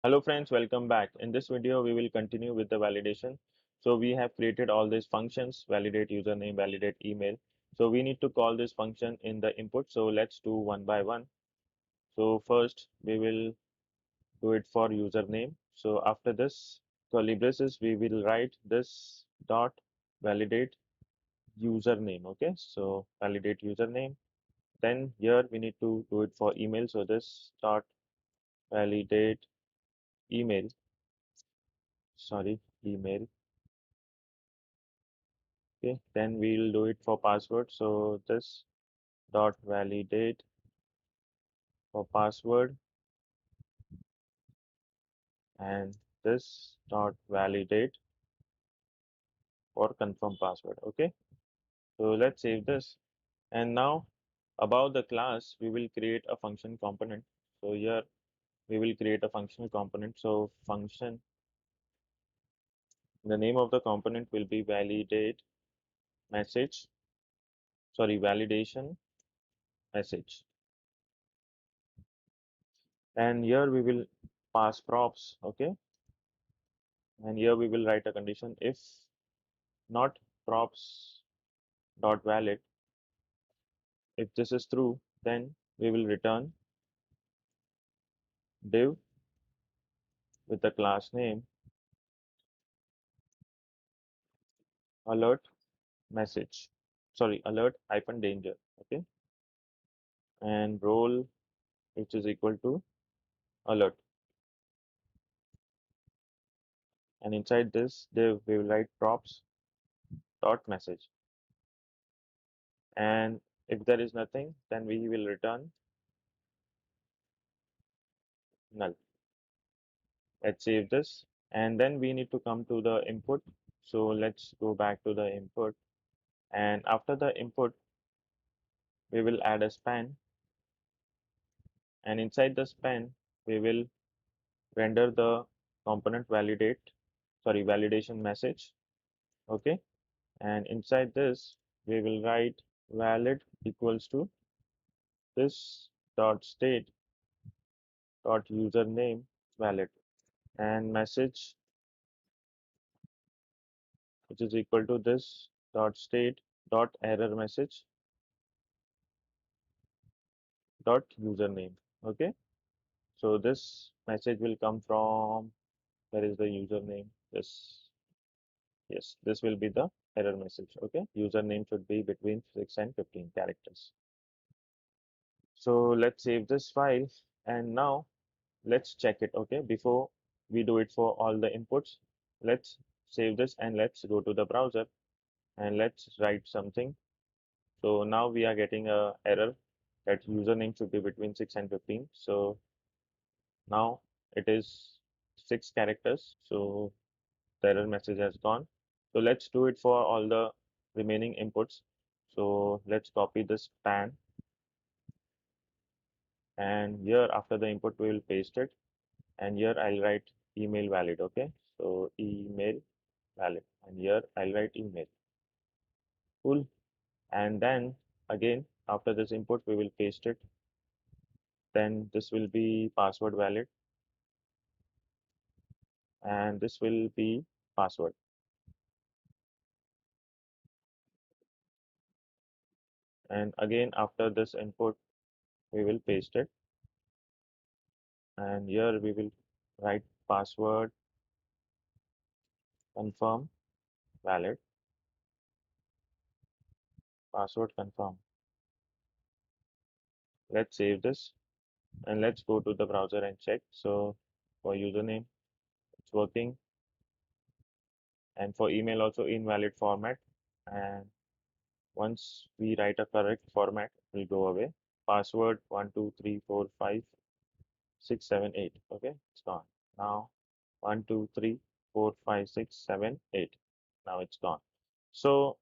Hello friends, welcome back. In this video, we will continue with the validation. So we have created all these functions, validate username, validate email. So we need to call this function in the input. So let's do one by one. So first we will do it for username. So after this curly braces, we will write this dot validate username. Okay, so validate username. Then here we need to do it for email. So this dot validate email, sorry, email. Okay, then we'll do it for password. So this dot validate for password and this dot validate for confirm password. Okay, so let's save this. And now above the class, we will create a function component. So here we will create a functional component. So function, the name of the component will be validate message, sorry, validation message. And here we will pass props. Okay, and here we will write a condition if not props dot valid. If this is true, then we will return div with the class name alert message, sorry, alert hyphen danger. Okay, and role which is equal to alert, and inside this div we will write props dot message, and if there is nothing, then we will return null. Let's save this, and then we need to come to the input. So let's go back to the input, and after the input we will add a span, and inside the span we will render the component validation message. Okay, and inside this we will write valid equals to this dot state dot username valid, and message which is equal to this dot state dot error message dot username. Okay, so this message will come from, where is the username? Yes, this will be the error message. Okay, username should be between 6 and 15 characters. So let's save this file, and now let's check it. Okay, before we do it for all the inputs, let's save this and let's go to the browser and let's write something. So now we are getting a error that username should be between 6 and 15. So now it is 6 characters. So the error message has gone. So let's do it for all the remaining inputs. So let's copy this span, and here after the input we will paste it, and here I'll write email valid. Okay, so email valid, and here I'll write email. Cool. And then again after this input we will paste it, then this will be password valid, and this will be password. And again after this input we will paste it, and here we will write password confirm valid, password confirm. Let's save this and let's go to the browser and check. So for username it's working, and for email also invalid format, and once we write a correct format it will go away. Password 1 2 3 4 5 6 7 8. Okay, it's gone. Now 1 2 3 4 5 6 7 8. Now it's gone. So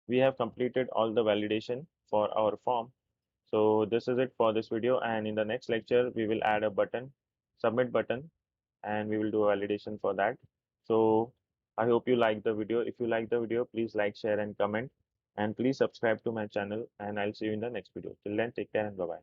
we have completed all the validation for our form. So this is it for this video, and in the next lecture we will add a button, submit button, and we will do a validation for that. So I hope you like the video. If you like the video, please like, share and comment, and please subscribe to my channel, and I'll see you in the next video. Till then, take care and bye bye.